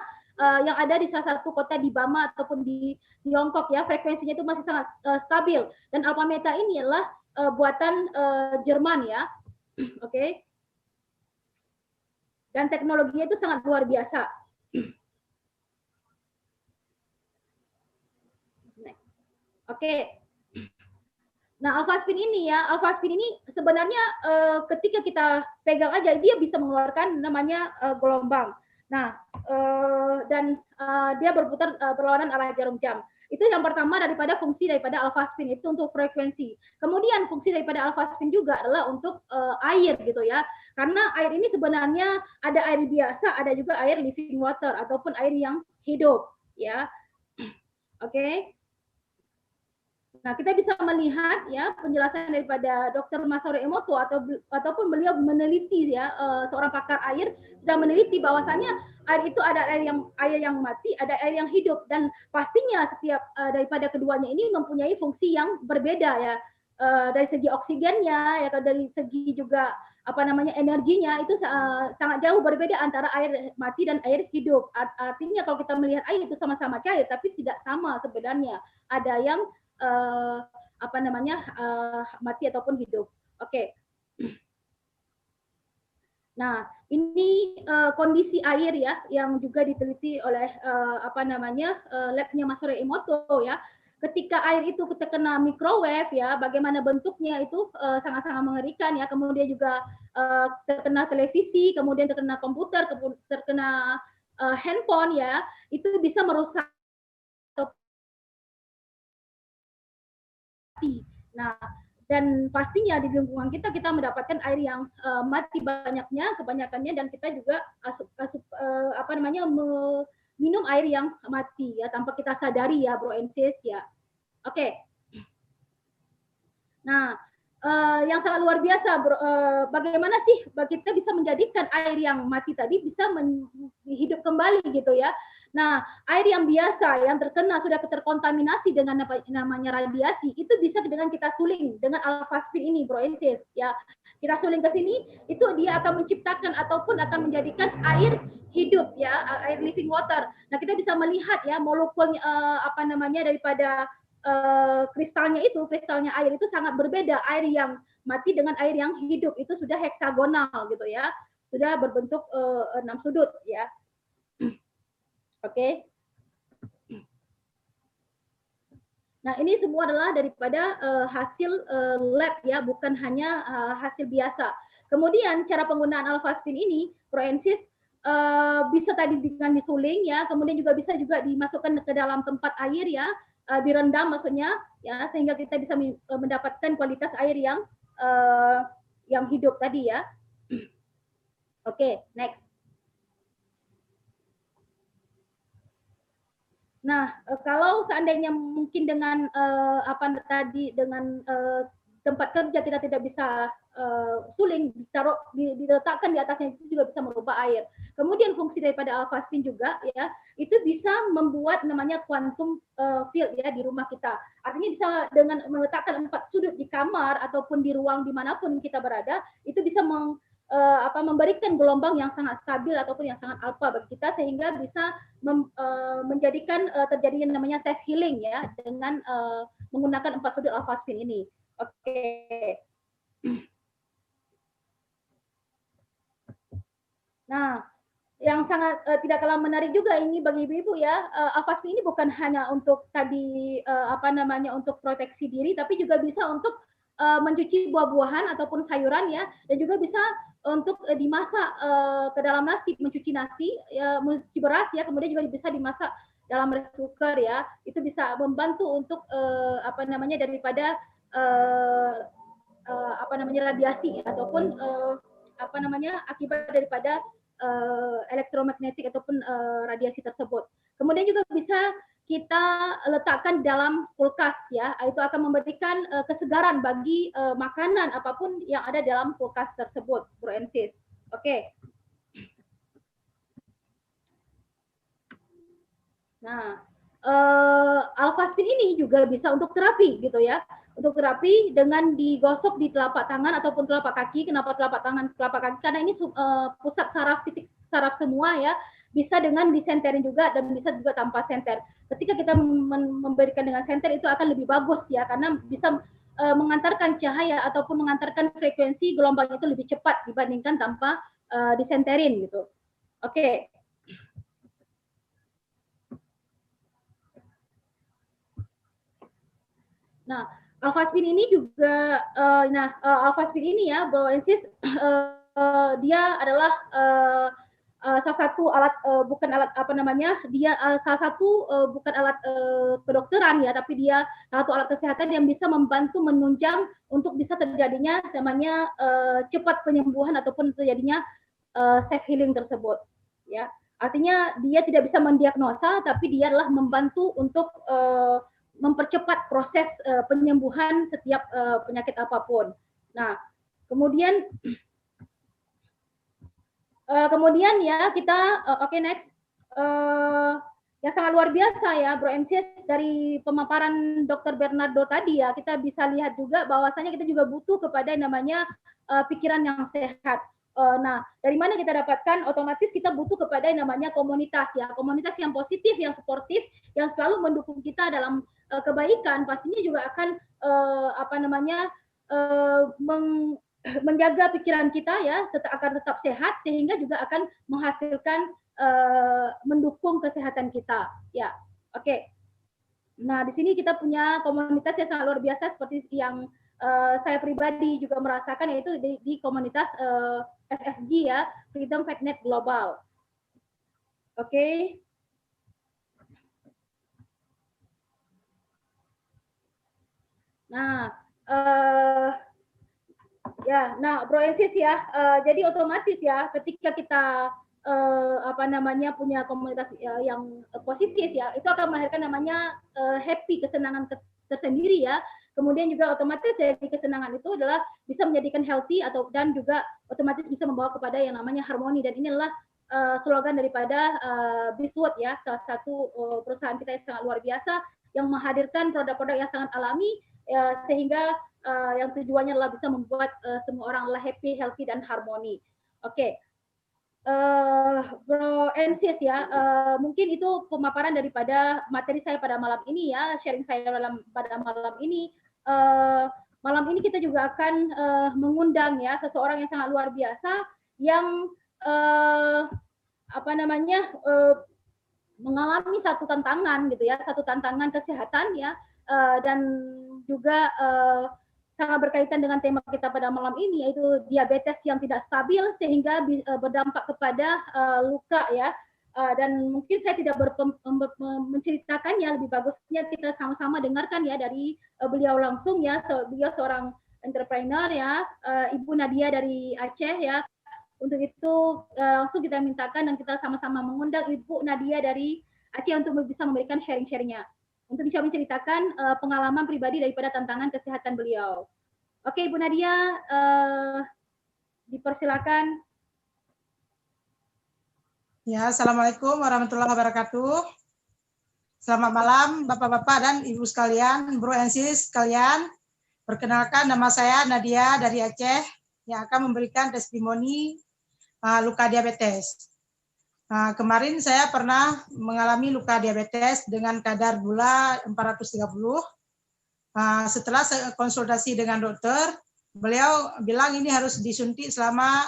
yang ada di salah satu kota di Bama ataupun di Tiongkok ya, frekuensinya itu masih sangat stabil. Dan alpha meta ini adalah buatan Jerman ya, oke. Dan teknologinya itu sangat luar biasa. Oke. Nah, alpha spin ini sebenarnya ketika kita pegang aja dia bisa mengeluarkan namanya gelombang. Nah, dan dia berputar berlawanan arah jarum jam. Itu yang pertama daripada fungsi daripada alpha spin itu untuk frekuensi. Kemudian fungsi daripada alpha spin juga adalah untuk air gitu ya. Karena air ini sebenarnya ada air biasa, ada juga air living water ataupun air yang hidup ya. Oke. Nah, kita bisa melihat ya penjelasan daripada Dr. Masaru Emoto ataupun beliau meneliti ya, seorang pakar air sudah meneliti bahwasannya air itu ada air yang mati, ada air yang hidup, dan pastinya setiap daripada keduanya ini mempunyai fungsi yang berbeda ya, dari segi oksigennya ya, atau dari segi juga energinya itu sangat jauh berbeda antara air mati dan air hidup. Artinya kalau kita melihat air itu sama-sama cair tapi tidak sama sebenarnya, ada yang mati ataupun hidup. Oke. Nah, ini kondisi air ya yang juga diteliti oleh labnya Masaru Emoto ya. Ketika air itu terkena microwave ya, bagaimana bentuknya itu sangat-sangat mengerikan ya. Kemudian juga terkena televisi, kemudian terkena komputer, terkena handphone ya, itu bisa merusak. Nah, dan pastinya di lingkungan kita mendapatkan air yang mati kebanyakannya, dan kita juga minum air yang mati ya tanpa kita sadari ya Bro Ensis ya. Oke. Nah, yang sangat luar biasa bro, bagaimana sih kita bisa menjadikan air yang mati tadi bisa hidup kembali gitu ya. Nah, air yang biasa yang sudah terkontaminasi dengan namanya radiasi itu bisa dengan kita suling dengan alpha spin ini Bro Ensis ya. Kita suling ke sini, itu dia akan menciptakan ataupun akan menjadikan air hidup ya, air living water. Nah, kita bisa melihat ya molekul daripada kristalnya air itu sangat berbeda. Air yang mati dengan air yang hidup itu sudah heksagonal gitu ya, sudah berbentuk 6 sudut ya. Oke. Nah, ini semua adalah daripada hasil lab ya, bukan hanya hasil biasa. Kemudian cara penggunaan alpha spin ini, Bro Ensis, bisa tadi dengan disuling ya, kemudian juga bisa dimasukkan ke dalam tempat air ya, direndam maksudnya ya, sehingga kita bisa mendapatkan kualitas air yang hidup tadi ya. Oke, next. Nah, kalau seandainya mungkin dengan tempat kerja kita tidak bisa suling, diletakkan di atasnya itu juga bisa merubah air. Kemudian fungsi daripada alpha spin juga ya, itu bisa membuat namanya quantum field ya di rumah kita. Artinya bisa dengan meletakkan 4 sudut di kamar ataupun di ruang dimanapun kita berada, itu bisa memberikan gelombang yang sangat stabil ataupun yang sangat alpha bagi kita, sehingga bisa menjadikan terjadi yang namanya self healing ya dengan menggunakan 4 sudut alpha spin ini. Oke. Nah, yang sangat tidak kalah menarik juga ini bagi ibu-ibu ya, alpha spin ini bukan hanya untuk tadi untuk proteksi diri, tapi juga bisa untuk mencuci buah-buahan ataupun sayuran ya, dan juga bisa untuk dimasak ke dalam nasi, mencuci nasi, mencuci beras ya, kemudian juga bisa dimasak dalam rice cooker ya. Itu bisa membantu untuk daripada radiasi ataupun akibat daripada elektromagnetik ataupun radiasi tersebut. Kemudian juga bisa kita letakkan dalam kulkas ya, itu akan memberikan kesegaran bagi makanan apapun yang ada dalam kulkas tersebut, Bro and Sis. Oke. Nah, Alfastin ini juga bisa untuk terapi gitu ya. Untuk terapi dengan digosok di telapak tangan ataupun telapak kaki. Kenapa telapak tangan, telapak kaki? Karena ini pusat saraf, titik saraf semua ya. Bisa dengan disenterin juga dan bisa juga tanpa senter. Ketika kita memberikan dengan senter itu akan lebih bagus ya, karena bisa mengantarkan cahaya ataupun mengantarkan frekuensi gelombang itu lebih cepat dibandingkan tanpa disenterin gitu. Oke. Nah, Alfastin ini juga, Alfastin ini ya, Bro and Sis, dia adalah salah satu alat, bukan alat apa namanya, dia salah satu bukan alat kedokteran ya, tapi dia salah satu alat kesehatan yang bisa membantu menunjang untuk bisa terjadinya namanya cepat penyembuhan ataupun terjadinya self healing tersebut. Ya, artinya dia tidak bisa mendiagnosa, tapi dia adalah membantu untuk mempercepat proses penyembuhan setiap penyakit apapun. Nah, kemudian ya kita oke, next, yang sangat luar biasa ya, Bro and Sis, dari pemaparan Dr. Bernardo tadi ya, kita bisa lihat juga bahwasanya kita juga butuh kepada yang namanya pikiran yang sehat. Nah, dari mana kita dapatkan? Otomatis kita butuh kepada yang namanya komunitas ya, komunitas yang positif, yang suportif, yang selalu mendukung kita dalam kebaikan. Pastinya juga akan menjaga pikiran kita ya, akan tetap sehat, sehingga juga akan menghasilkan mendukung kesehatan kita ya. Oke. Nah, di sini kita punya komunitas yang sangat luar biasa seperti yang saya pribadi juga merasakan, yaitu di komunitas FFG ya, Freedom Fitnet Global. Oke. Nah, ya, nah Bro and Sis ya, jadi otomatis ya ketika kita punya komunitas yang positif ya, itu akan melahirkan namanya happy, kesenangan tersendiri ya. Kemudian juga otomatis dari kesenangan itu adalah bisa menjadikan healthy dan juga otomatis bisa membawa kepada yang namanya harmoni, dan ini adalah slogan daripada Biswood ya, salah satu perusahaan kita yang sangat luar biasa yang menghadirkan produk-produk yang sangat alami sehingga yang tujuannya adalah bisa membuat semua orang adalah happy, healthy, dan harmoni. Oke. Bro and Sis ya, mungkin itu pemaparan daripada materi saya pada malam ini ya, sharing saya pada malam ini. Malam ini kita juga akan mengundang ya seseorang yang sangat luar biasa yang mengalami satu tantangan gitu ya, satu tantangan kesehatan ya, dan juga sangat berkaitan dengan tema kita pada malam ini, yaitu diabetes yang tidak stabil sehingga berdampak kepada luka ya. Dan mungkin saya tidak menceritakannya, lebih bagusnya kita sama-sama dengarkan ya dari beliau langsung ya. Beliau seorang entrepreneur ya, Ibu Nadia dari Aceh ya. Untuk itu langsung kita mintakan dan kita sama-sama mengundang Ibu Nadia dari Aceh untuk bisa memberikan sharing-sharingnya, untuk bisa menceritakan pengalaman pribadi daripada tantangan kesehatan beliau. Oke, Ibu Nadia, dipersilakan. Ya, Assalamualaikum warahmatullahi wabarakatuh. Selamat malam Bapak-Bapak dan Ibu sekalian, Bro and Sis sekalian. Perkenalkan, nama saya Nadia dari Aceh yang akan memberikan testimoni luka diabetes. Kemarin saya pernah mengalami luka diabetes dengan kadar gula 430. Setelah saya konsultasi dengan dokter, beliau bilang ini harus disuntik selama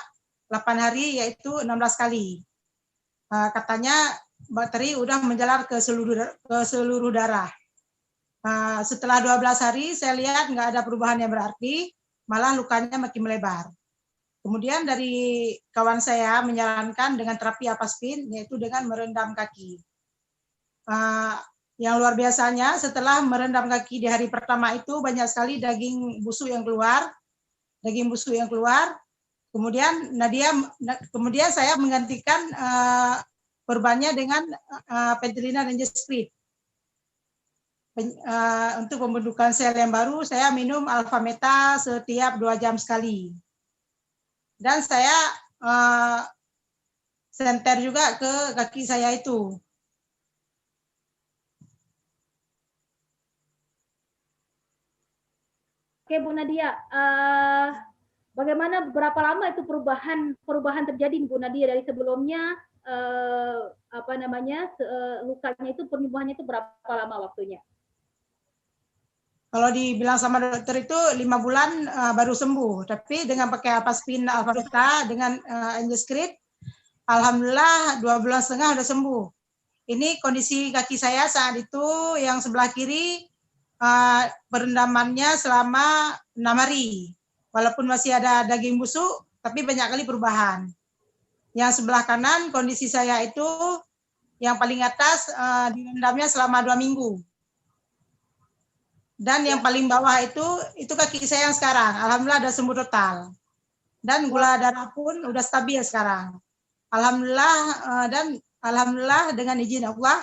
8 hari, yaitu 16 kali. Katanya bakteri udah menjalar ke seluruh darah. Setelah 12 hari saya lihat nggak ada perubahan yang berarti, malah lukanya makin melebar. Kemudian dari kawan saya menyarankan dengan terapi Alfastin, yaitu dengan merendam kaki. Yang luar biasanya setelah merendam kaki di hari pertama itu banyak sekali daging busuk yang keluar. Kemudian saya menggantikan perbannya dengan Pentilina dan Jesprit. untuk pembentukan sel yang baru, saya minum alfa meta setiap 2 jam sekali. Dan saya senter juga ke kaki saya itu. Oke Bu Nadia, bagaimana berapa lama itu perubahan terjadi Bu Nadia dari sebelumnya lukanya itu penyembuhannya itu berapa lama waktunya? Kalau dibilang sama dokter itu 5 bulan baru sembuh, tapi dengan pakai Alphaspin, Alpha Beta dengan Angel Script, alhamdulillah 2 bulan setengah udah sembuh. Ini kondisi kaki saya saat itu yang sebelah kiri perendamannya selama 6 hari. Walaupun masih ada daging busuk, tapi banyak kali perubahan. Yang sebelah kanan kondisi saya itu yang paling atas direndamnya selama 2 minggu. Dan yang paling bawah itu kaki saya yang sekarang. Alhamdulillah ada sembuh total. Dan gula darah pun udah stabil sekarang. Alhamdulillah dan alhamdulillah dengan izin Allah,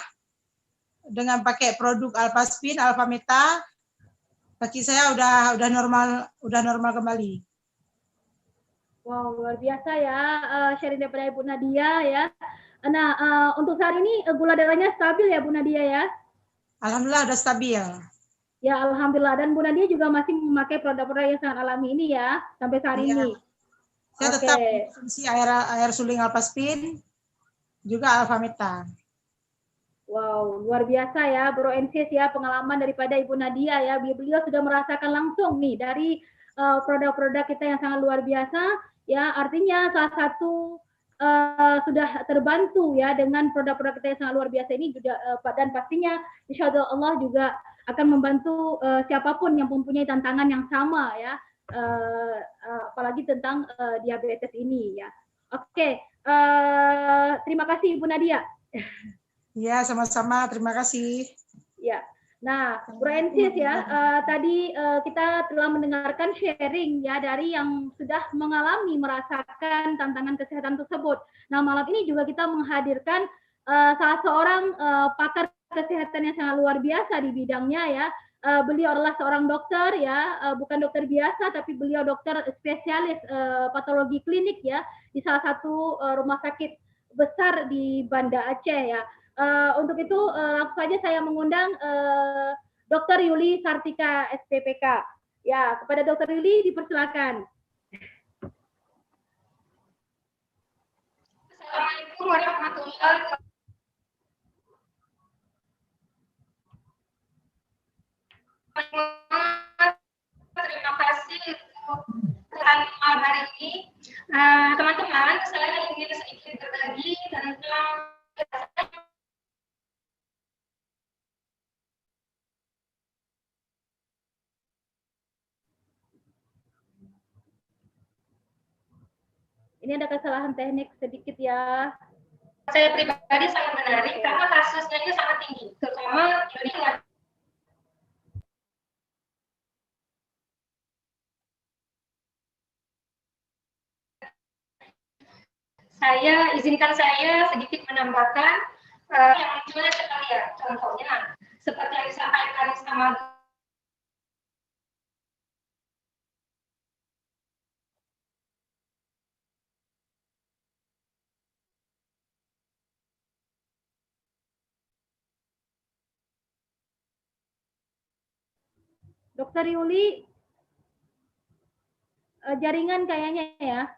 dengan pakai produk Alphaspin, Alpha Meta, kaki saya udah normal kembali. Wow, luar biasa ya sharing daripada Ibu Nadia ya. Nah, untuk saat ini gula darahnya stabil ya Bu Nadia ya? Alhamdulillah udah stabil. Ya, alhamdulillah. Dan Bu Nadia juga masih memakai produk-produk yang sangat alami ini ya sampai saat ini. Saya tetap konsumsi air suling Alphaspin, juga Alpha Meta. Wow, luar biasa ya Bro Ensis ya, pengalaman daripada Ibu Nadia ya. Beliau sudah merasakan langsung nih dari produk-produk kita yang sangat luar biasa ya. Artinya salah satu sudah terbantu ya dengan produk-produk kita yang sangat luar biasa ini juga dan pastinya insya Allah juga akan membantu siapapun yang mempunyai tantangan yang sama ya, apalagi tentang diabetes ini ya. Oke, terima kasih Ibu Nadia. Ya, sama-sama. Terima kasih. Ya, nah, Bro Ensis ya, tadi kita telah mendengarkan sharing ya dari yang sudah merasakan tantangan kesehatan tersebut. Nah, malam ini juga kita menghadirkan salah seorang pakar kesehatan yang sangat luar biasa di bidangnya ya. Beliau adalah seorang dokter ya, bukan dokter biasa, tapi beliau dokter spesialis patologi klinik ya di salah satu rumah sakit besar di Banda Aceh ya. Untuk itu langsung saja saya mengundang Dr. Yuli Sartika SPPK. Ya, kepada Dr. Yuli dipersilakan. Assalamualaikum warahmatullahi wabarakatuh. Terima kasih untuk malam hari ini. Teman-teman, saya ingin sedikit berbagi tentang Ini ada kesalahan teknik sedikit ya. Saya pribadi sangat menarik karena kasusnya ini sangat tinggi, terutama Indonesia. Izinkan saya sedikit menambahkan yang munculnya sekali ya, contohnya seperti yang disampaikan sama Dokter Yuli, jaringan kayaknya ya.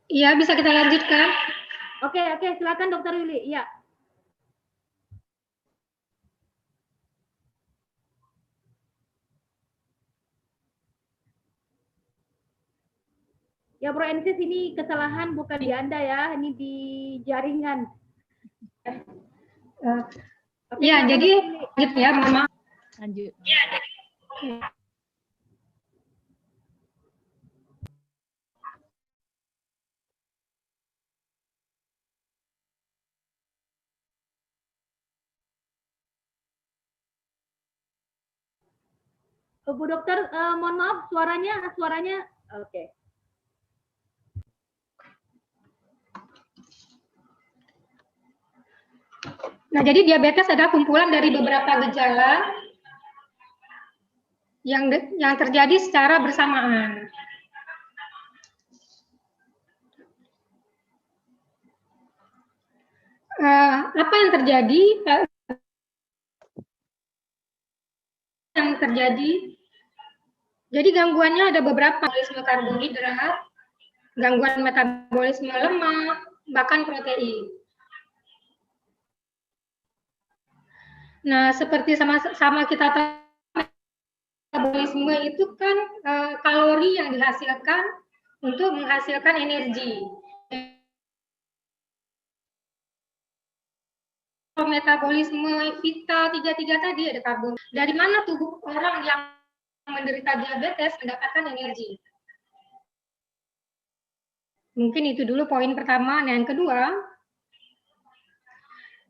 Iya, bisa kita lanjutkan. Oke, silakan Dokter Yuli. Iya. Ya Bro Ensis, ini kesalahan bukan di Anda ya, ini di jaringan. Ya, jadi lanjut ya, Mama. Lanjut. Ya, Bu Dokter, mohon maaf suaranya oke. Nah, jadi diabetes adalah kumpulan dari beberapa gejala yang terjadi secara bersamaan. Apa yang terjadi? Jadi gangguannya ada beberapa, metabolisme karbohidrat, gangguan metabolisme lemak, bahkan protein. Nah, seperti sama kita tahu, metabolisme itu kan kalori yang dihasilkan untuk menghasilkan energi. Metabolisme Vita 33 tadi ada karbon. Dari mana tubuh orang yang menderita diabetes mendapatkan energi? Mungkin itu dulu poin pertama. Nah, yang kedua,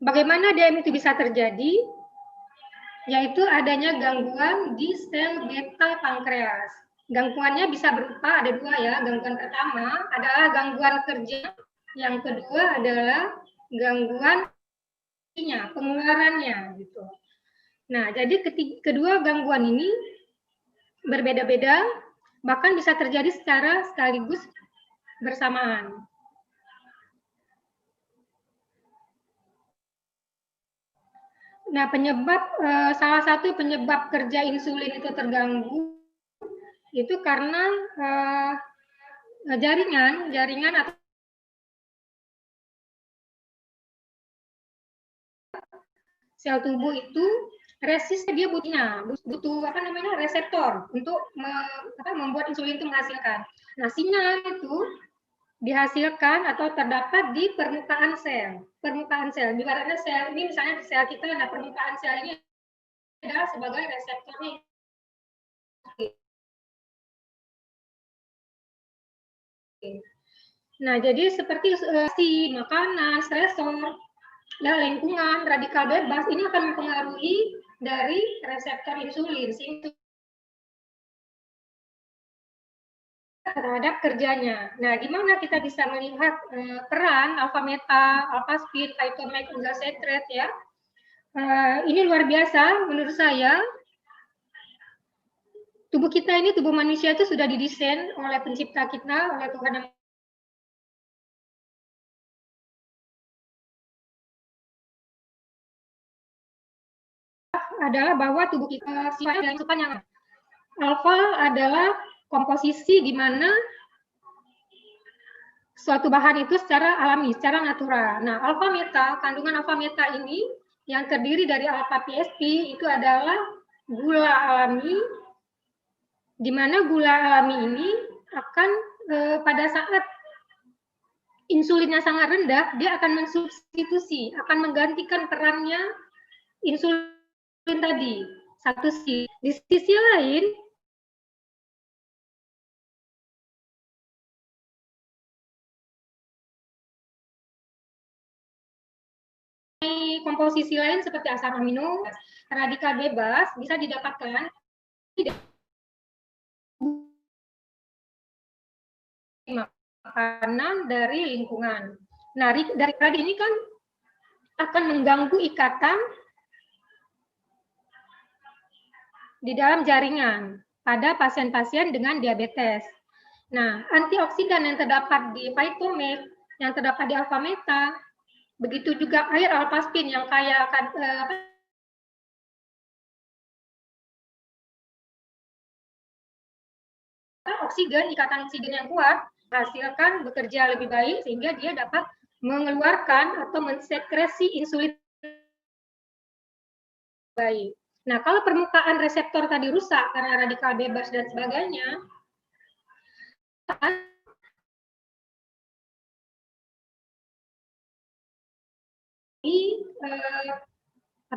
bagaimana DM itu bisa terjadi? Yaitu adanya gangguan di sel beta pankreas. Gangguannya bisa berupa, ada dua ya. Gangguan pertama adalah gangguan kerja. Yang kedua adalah gangguan pengeluarannya gitu. Nah, jadi kedua gangguan ini berbeda-beda, bahkan bisa terjadi secara sekaligus bersamaan. Nah, salah satu penyebab kerja insulin itu terganggu itu karena jaringan atau sel tubuh itu resisten, dia butuh reseptor untuk membuat insulin itu menghasilkan. Nah, sinyal itu dihasilkan atau terdapat di permukaan sel. Ibaratnya sel ini, misalnya sel kita, nah permukaan sel ini adalah sebagai reseptornya. Nah, jadi seperti makanan, stresor, lingkungan, radikal bebas ini akan mempengaruhi dari reseptor insulin terhadap kerjanya. Nah, gimana kita bisa melihat peran alfa meta, alfa speed, phytomax, unsaturated ya? Ini luar biasa menurut saya. Tubuh kita ini, tubuh manusia itu sudah didesain oleh pencipta kita, oleh Tuhan yang adalah bahwa tubuh kita sifatnya yang alfa adalah komposisi di mana suatu bahan itu secara alami, secara natural. Nah, alfa meta, kandungan alfa meta ini yang terdiri dari alfa PSP itu adalah gula alami, di mana gula alami ini akan pada saat insulinnya sangat rendah, dia akan mensubstitusi, akan menggantikan perannya insulin tadi. Satu sisi. Di sisi lain, komposisi lain seperti asam amino, radikal bebas bisa didapatkan makanan dari lingkungan. Nah, dari tadi ini kan akan mengganggu ikatan di dalam jaringan pada pasien-pasien dengan diabetes. Nah, antioksidan yang terdapat di phytomax, yang terdapat di alfa meta, begitu juga air alpha spin yang kaya akan oksigen, ikatan oksigen yang kuat, hasilkan bekerja lebih baik sehingga dia dapat mengeluarkan atau mensekresi insulin baik. Nah, kalau permukaan reseptor tadi rusak karena radikal bebas dan sebagainya,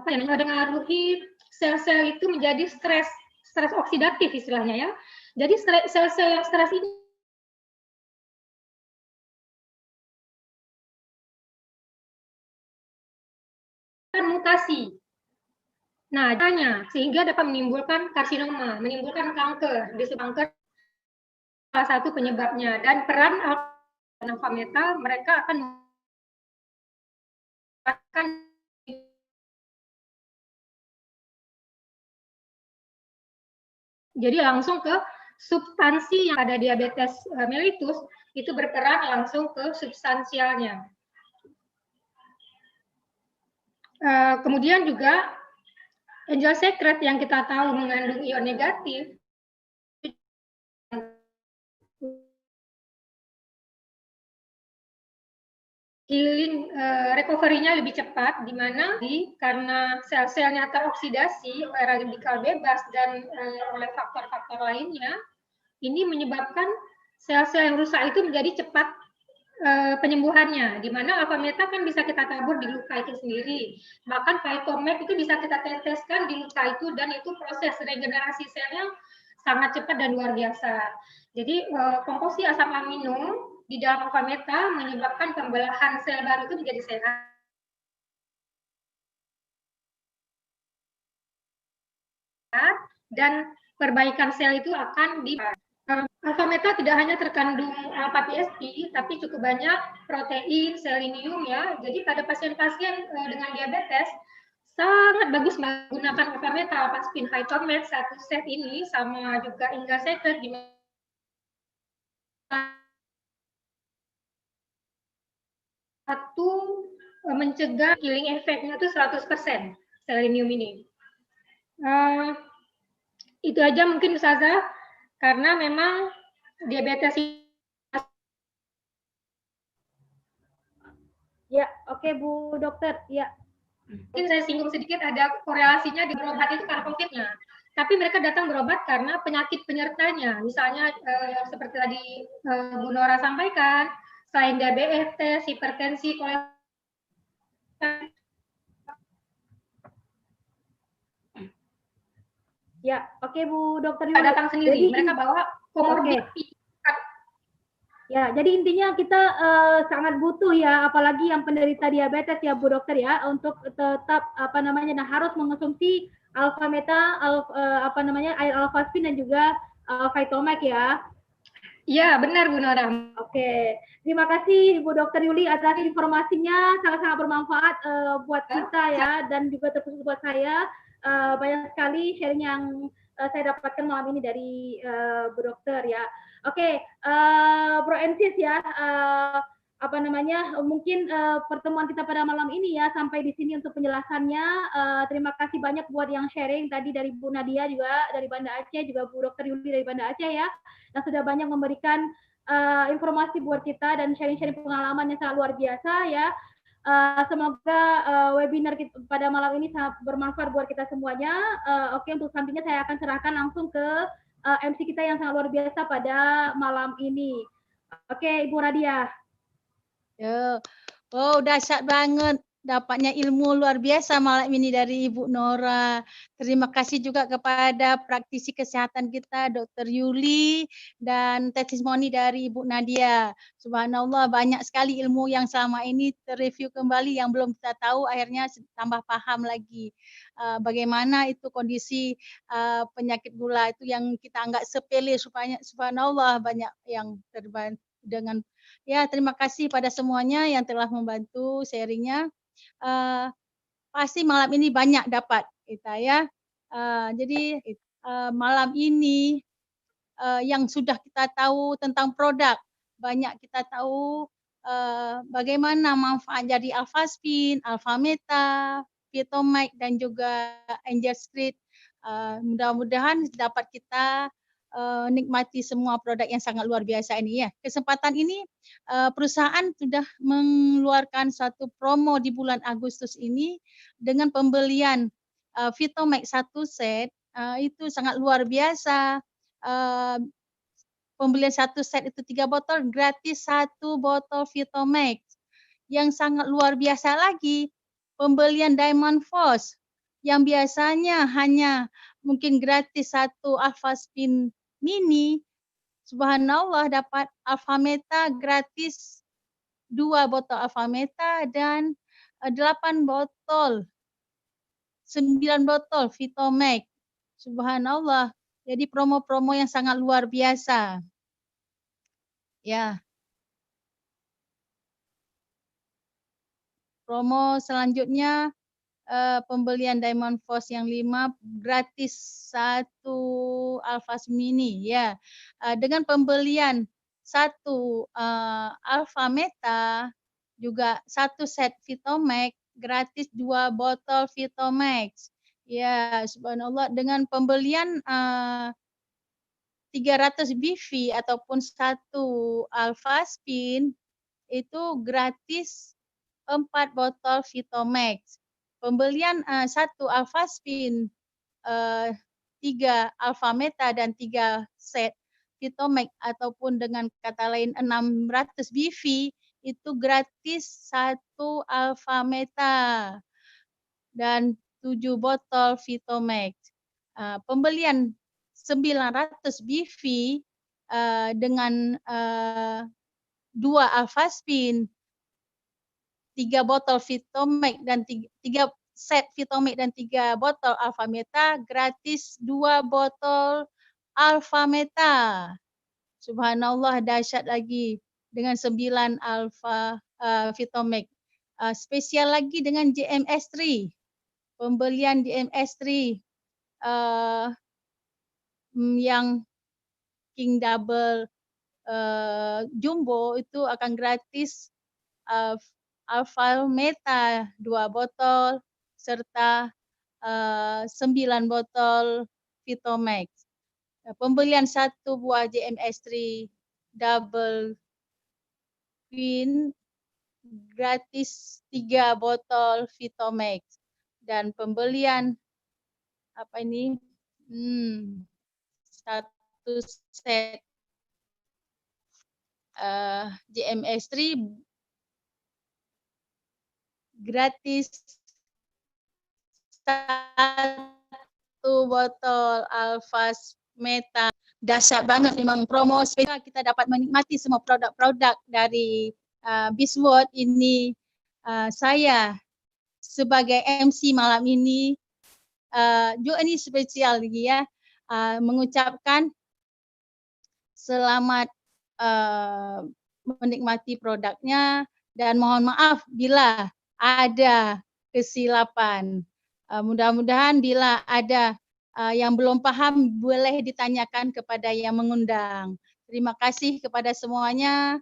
yang mengaruhi sel-sel itu menjadi stres oksidatif istilahnya ya. Jadi sel-sel yang stres ini mutasi. Nah, sehingga dapat menimbulkan karsinoma, menimbulkan kanker, disebut kanker salah satu penyebabnya. Dan peran alfa-meta, mereka akan jadi langsung ke substansi yang ada diabetes mellitus itu berperan langsung ke substansialnya. Kemudian juga Angel Secret yang kita tahu mengandung ion negatif healing recovery-nya lebih cepat, di mana karena sel-selnya teroksidasi oleh radikal bebas dan oleh faktor-faktor lainnya, ini menyebabkan sel-sel yang rusak itu menjadi cepat penyembuhannya, di mana alfa-meta kan bisa kita tabur di luka itu sendiri. Bahkan Phytomax itu bisa kita teteskan di luka itu, dan itu proses regenerasi selnya sangat cepat dan luar biasa. Jadi komposisi asam amino di dalam alfa-meta menyebabkan pembelahan sel baru itu menjadi sehat. Dan perbaikan sel itu akan di alfa-meta tidak hanya terkandung alpha PSP, tapi cukup banyak protein, selenium ya. Jadi pada pasien-pasien dengan diabetes sangat bagus menggunakan alfa-meta, alpha-spin Phytomax satu set ini, sama juga Angel Secret di satu mencegah killing efeknya itu 100% selenium ini. Itu aja mungkin Ustazah, karena memang diabetes Ya, oke Bu Dokter. Ya. Mungkin saya singgung sedikit, ada korelasinya di berobat itu karena COVID-nya. Tapi mereka datang berobat karena penyakit penyertanya. Misalnya seperti tadi Bu Nora sampaikan, selain diabetes, hipertensi, kolesterol. Ya, oke Bu Dokter Yuli. Datang sendiri, mereka bawa komorbid. Ya, jadi intinya kita sangat butuh ya, apalagi yang penderita diabetes ya Bu Dokter ya, untuk tetap harus mengonsumsi alfa-meta, air alfa-spin dan juga Phytomax ya. Iya, benar Bu Nora. Oke, terima kasih Bu Dokter Yuli atas informasinya, sangat-sangat bermanfaat buat kita ya, dan juga terkhusus buat saya. Banyak sekali sharing yang saya dapatkan malam ini dari Bu Dokter ya. Oke, Bro Ensis ya, mungkin pertemuan kita pada malam ini ya sampai di sini untuk penjelasannya. Terima kasih banyak buat yang sharing tadi dari Bu Nadia juga dari Banda Aceh, juga Bu Dokter Yuli dari Banda Aceh ya, yang sudah banyak memberikan informasi buat kita dan sharing-sharing pengalaman yang sangat luar biasa ya. Semoga webinar kita pada malam ini sangat bermanfaat buat kita semuanya. Oke, untuk selanjutnya saya akan serahkan langsung ke MC kita yang sangat luar biasa pada malam ini. Oke, Ibu Nadia. Oh, dahsyat banget. Dapatnya ilmu luar biasa malam ini dari Ibu Nora. Terima kasih juga kepada praktisi kesehatan kita, Dr. Yuli, dan testimoni dari Ibu Nadia. Subhanallah, banyak sekali ilmu yang selama ini terreview kembali yang belum kita tahu, akhirnya tambah paham lagi. Bagaimana itu kondisi penyakit gula itu yang kita anggap sepele, subhanallah banyak yang terbantu dengan ya. Terima kasih pada semuanya yang telah membantu sharingnya. Pasti malam ini banyak dapat kita ya. Jadi malam ini yang sudah kita tahu tentang produk, banyak kita tahu bagaimana manfaat dari alfa-spin, alfa-meta, Phytomax dan juga Angel Secret. Mudah-mudahan dapat kita nikmati semua produk yang sangat luar biasa ini ya. Kesempatan ini perusahaan sudah mengeluarkan satu promo di bulan Agustus ini dengan pembelian Phytomax 1 set itu sangat luar biasa. Pembelian 1 set itu 3 botol gratis 1 botol Phytomax. Yang sangat luar biasa lagi, pembelian Diamond Force yang biasanya hanya mungkin gratis 1 alfa-spin mini, subhanallah dapat alfa-meta gratis 2 botol alfa-meta dan 8 botol 9 botol Vitomax. Subhanallah. Jadi promo-promo yang sangat luar biasa. Ya. Promo selanjutnya pembelian Diamond Force yang 5 gratis 1 Alpha Mini ya. Dengan pembelian 1 Alpha Meta juga 1 set Vitomax gratis 2 botol Vitomax. Ya, subhanallah, dengan pembelian 300 BV ataupun 1 Alpha Spin itu gratis 4 botol Vitomax. Pembelian 1 Alpha Spin, 3 Alpha Meta dan 3 set Vitomax ataupun dengan kata lain 600 BV itu gratis 1 Alpha Meta dan 7 botol Vitomax. Pembelian 900 BV dengan 2 Alpha Spin, 3 botol Vitomax dan 3 set Vitomax dan 3 botol Alpha Meta gratis 2 botol Alpha Meta. Subhanallah, dahsyat lagi dengan 9 Alpha Vitomax. Spesial lagi dengan JMS3. Pembelian JMS3 yang King Double Jumbo itu akan gratis Alpha Meta 2 botol serta 9 botol Vitomax. Pembelian 1 buah JMS3 Double Queen gratis 3 botol Vitomax dan pembelian apa ini 1 set JMS3 gratis 1 botol Alpha Meta. Dahsyat banget memang promo spesial, kita dapat menikmati semua produk-produk dari Beastword ini. Saya sebagai MC malam ini juga ini spesial lagi ya, mengucapkan selamat menikmati produknya dan mohon maaf bila ada kesilapan. Mudah-mudahan bila ada yang belum paham boleh ditanyakan kepada yang mengundang. Terima kasih kepada semuanya.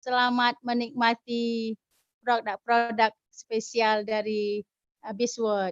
Selamat menikmati produk-produk spesial dari Beastword.